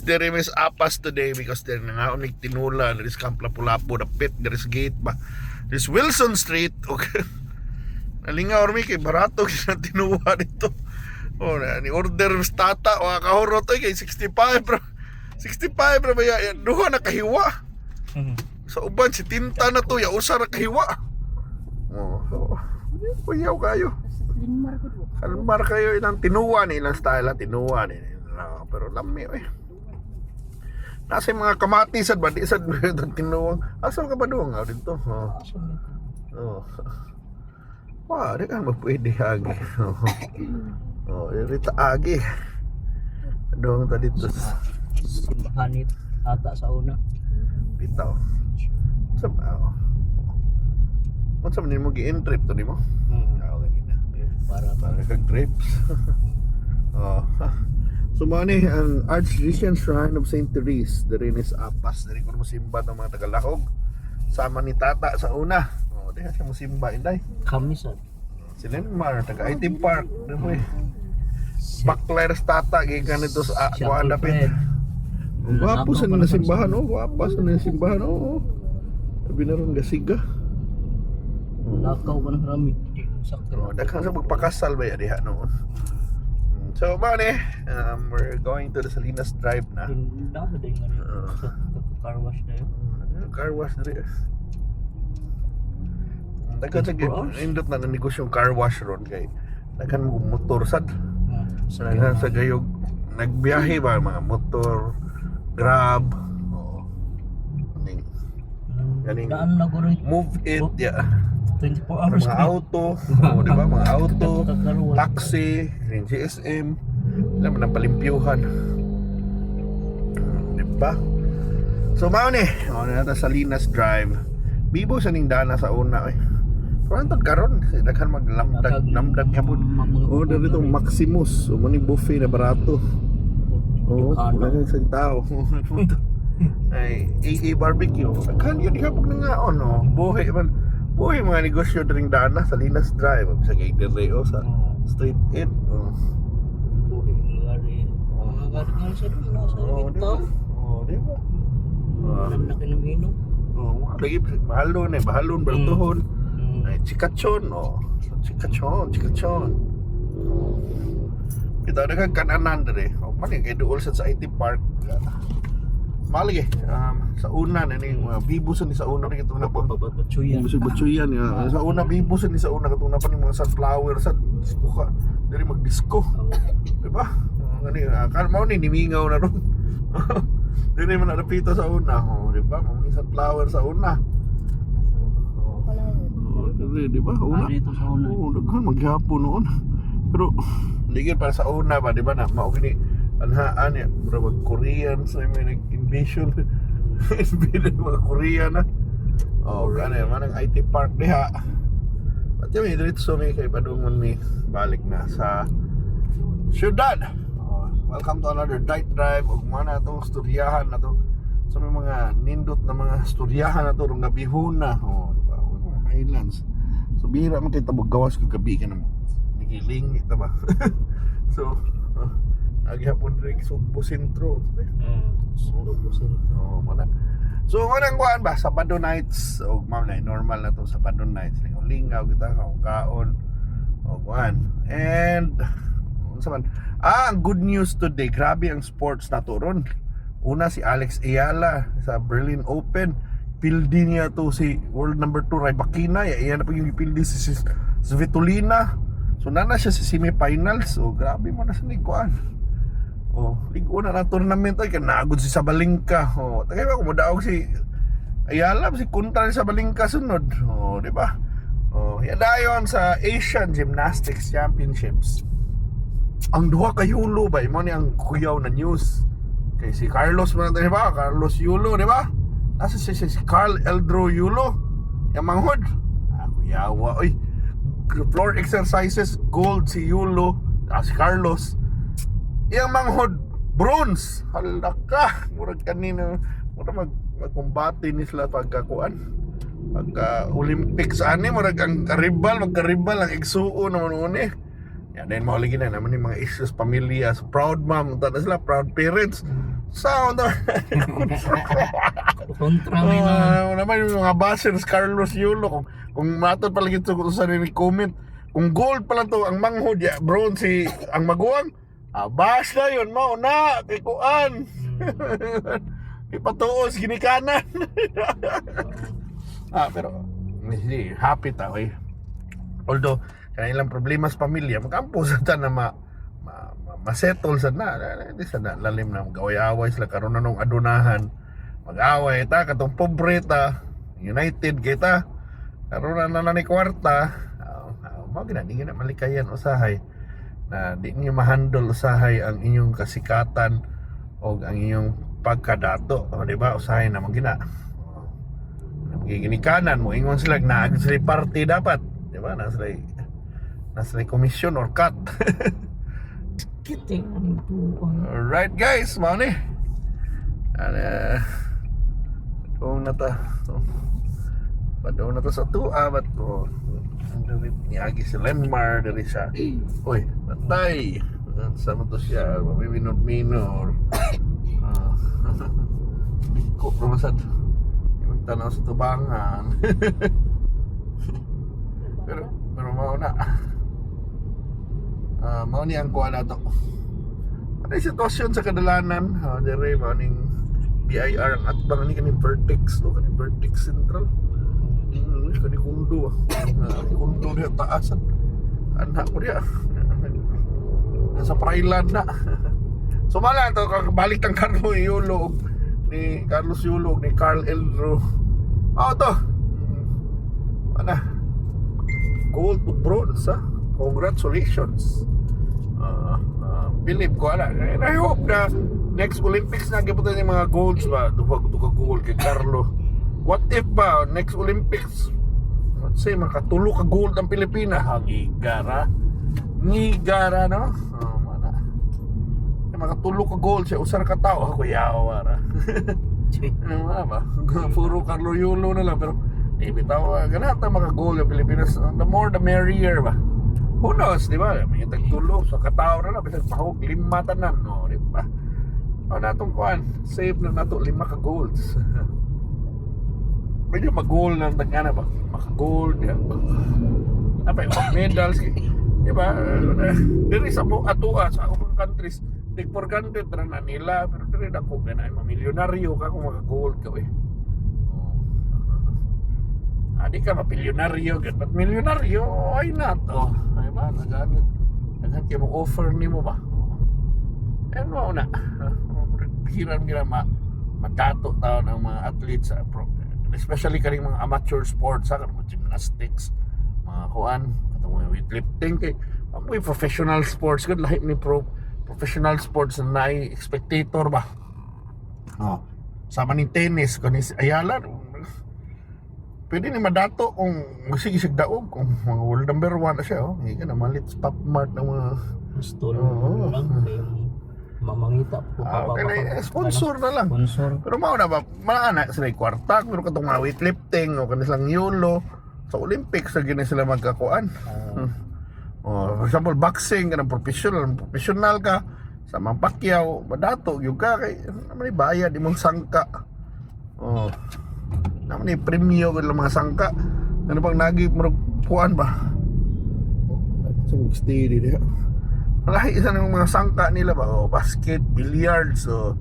there is apas today because there na nga tinula, there is Camp Lapu-Lapu, the pit, there is gate ba. There is Wilson Street. Okay. Nalingaw mi kay barato sa tinuwa dito. Oh, ni order tata o kahuro to kay 65 bro. 65 bro ba ya duha na kahiwa. Sa uban si tinta na to ya usa ra kahiwa. Oh, so kuyaw kayo. Kalmar kayo ilang tinuwa ni ilang style tinuwa ni. No, pero lami eh. Nasa mga kamatis at badi sad tinuwa. Asa ka ba doon nga dito? Oh. Wah, dia kan pwede agi. Oh, irita agi. Dong tadi terus simbahan it ata sa una. Bitaw. Sama. Unsa man mo gi-trip to nimo? Ganina. Para kag grapes. Oh. So mani ang Archdeacon Shrine of St. Therese, diri is apas, diri ko mo simba ng mga tagalahog. Sama ni tata sa una. Diha siya musimba inday. Kami sa Silenmar taga IT Park dito eh. Backlights tata gikan ito sa kuan dapit. Guwapo sa na simbahan oh, guwapo sa na simbahan oh. Sabi na ron gasiga. lakaw ka ng rami. Sakto. Daghang sa magpakasal ba ya diha noon. So mani, we're going to the Salinas Drive na. Tinda sa day nga sa car wash na yun. Car wash diri. Daghan sa indot na negosyong car wash ron kay daghan mo motor sad. Daghan sa gayog nagbiyahe ba mga motor, Grab. Oo. Ganing Daan na ko rin. move it ya. 24 hours. Mga auto, di ba? Mga auto, taxi, yung GSM, alam mo na palimpyuhan. Di ba? So mao ni, nata Salinas Drive. Bibo sa ning dana sa una eh. Pero antod karon, daghan maglamdag hapon. Oh, dito Maximus, so mani buffet na barato. Oh, wala sa tao. Ay, AA barbecue. Daghan yun hapon na nga no. Buhi man. Buhi mga negosyo dring dana sa Salinas Drive, sa gate Reo sa Street 8. Buhi ngari. Ngari nga siya doon nasa ito. Di ba? Alam na kinaminom. Lagi mahalon bahalon bertuhon. Ay chikachon chikachon. Kita ada kan kananan dere. Man kay duol sa IT Park. Malagi sa una na ni bibusan ni sa una ni katong napon batsuyan ya sa una bibusan ni sa una katong napon ni mga sunflower sa disco ka diri mag-disco di ba ngani kan mao ni nimingaw na ron diri man napita sa una di ba mao ni sunflower sa una di ba una Dito sa una. daghan maghapon noon pero ligid para sa una ba di ba na mao kini anhaan ya bro Korean so may nag-invasion invasion mga Korean na kana man ang IT Park diha at yung dito so may kay padungon mi balik na sa syudad. Welcome to another night drive ug mana to storyahan na to sa may mga nindot na mga storyahan na to rong gabihon na di ba mga highlands so bihira man kay tabog gawas ko gabi ka na nigiling ita ba so aghapon rin Sugbo Sentro. Sugbo Sentro. Mana. So manang kuan ba Sabado nights o ma'am na normal na to Sabado nights lingaw kita kaon o kuan. And unsa man? Ang good news today, grabe ang sports na to ron. Una si Alex Ayala sa Berlin Open. Pildi niya to si world number 2 Rybakina. Iyan na po yung pildi si Svitolina. So nana siya sa semifinals. So grabe mo na sa kuan. Ligo na ng tournament ay kanagod si Sabalenka. Tagay ba kumudaog si Ayala si kontra ni Sabalenka sunod. Di ba? Yadayon sa Asian Gymnastics Championships. Ang duha ka Yulo ba? Imo ni ang kuyaw na news. Kay si Carlos man di ba? Carlos Yulo, di ba? Nasa si Carl Eldro Yulo. Yang manghod. Kuyawa oy. Floor exercises gold si Yulo, si Carlos. Yang manghod bronze. Halaka, murag kanina murag magkumbate ni sila pagkakuan. Pagka Olympics ani murag ang karibal magkaribal ang igsuo naman uni. Yan, then mauligi na naman yung mga issues, pamilya, so, proud mom, tanda sila, proud parents. Sound Kontra may na. naman yung mga bashers, Carlos Yulo, kung matod pala gito sa comment, kung gold pala to, ang manghod, ya, bronze, ang maguwang, bash na yun, mauna, kikuan. Ipatuos, ginikanan. Pero, hindi, happy tao eh. Although, kanilang problema sa pamilya, magkampo sa ta na masettle sa na, hindi sa na, lalim na, mag-away-away sila, karoon na nung adunahan, mag-away ta, katong pobre ta, united kita, karoon na ni kwarta, di na malikayan usahay, na di niyo mahandle usahay ang inyong kasikatan, o ang inyong pagkadato, di ba, usahay na magina. Ginikanan mo, ingon sila, naag-sila party dapat, di ba, nasa komisyon or cut. Kiting ang buwan. Alright guys, mao ni. Kung nata. Padong na to sa tua bat ko. Ni agi si Lenmar dari siya. Oy, patay. Sama to siya, minor. Biko promasad. Magtanaw sa tubangan. pero mao na. Mao ni ang kuha na to. Ano yung sitwasyon sa kadalanan? Dire mao ning BIR ang atbang ni kaning Vertex, no? Kaning Vertex Central. Kaning kundo. Kundo diya taasan. Anak ko diya. Nasa Prailand na. Sumala to balik ang Carlos Yulo ni Carlos Yulo ni Carl Eldro. To. Ana. Gold to bronze, ha? Congratulations. Believe ko and I hope na next Olympics na giputan yung mga golds ba, duwag gold kay Carlo. What if ba next Olympics, let's say makatulo ka gold ang Pilipinas, ngigara no, mana makatulo ka gold siya, usar ka tao ako yawara. Ano ba, puro Carlo Yulo na lang, pero bitaw ganata mga gold ang Pilipinas, the more the merrier ba. Who knows, di ba? May tagtulo sa katao na bisag mahog 5 tanan, no, di ba? Natong kuan, save na nato 5 ka golds. Medyo mag-gold lang tagana ba? Maka-gold ya. Apa yung medals, di ba? Diri sa mo atua sa akong countries, big for granted na nila, pero diri dako na mamilyonaryo ka kung maka-gold ka eh. Di ka mapilyonaryo, but milyonaryo, why not? Ay ba, naghan kayo mag-offer ni mo ba? And mo na, hiram nila matato tao ng mga athletes, especially kaning mga amateur sports, mga gymnastics, mga kuan, mga weightlifting, kay mga professional sports, good lahat ni professional sports na spectator ba? Sama ni tennis, kanis Ayala, pwede ni madato kung magsigisig daog kung mga world number 1 na siya, hindi ka na malit pop mart ng mga Stone lang mamangita po sponsor na lang. Sponsor. Pero mao na ba maana sila kwarta, pero katong mga weightlifting o kanilang Yulo sa Olympics sa gina sila magkakuan. For example, boxing kanang professional ka sa mga Pacquiao, madato gyud ka kay naman bayad imong sangka. Naman ni premyo ko lang mga sangka. Ano bang nagi puan ba? Steady dia. Malahi isa ng mga sangka nila ba? Basket, billiards, ano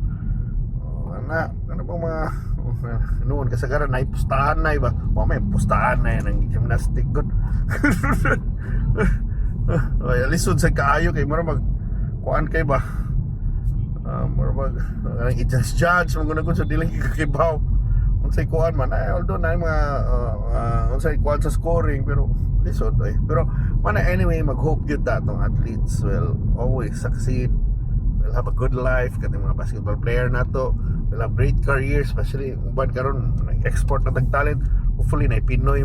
bang mga noon kasagaran na pustahan na ba? May pustahan na yan ang gymnastic good. Ay lisod sa kaayo kay mura mag kuan kay ba? Mura mag i-just judge maguna sa dilang kakibaw. Unsay kuan man although na mga unsay kuan sa scoring pero lisod pero anyway mag-hope gyud datong athletes will always succeed, will have a good life kaning mga basketball player nato will have great career, especially uban karon nag-export na talent, hopefully na Pinoy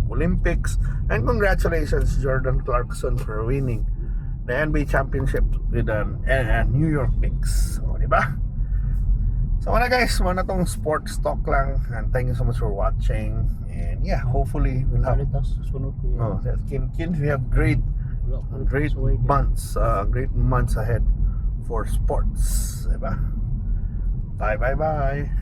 Olympics. And congratulations Jordan Clarkson for winning the NBA championship with the New York Knicks, di ba? So guys, muna tong sports talk lang, and thank you so much for watching, and yeah, hopefully we'll have Sunod ko yun. Kim, we have great Wala ko Great persuaded. great months ahead for sports, diba? Bye.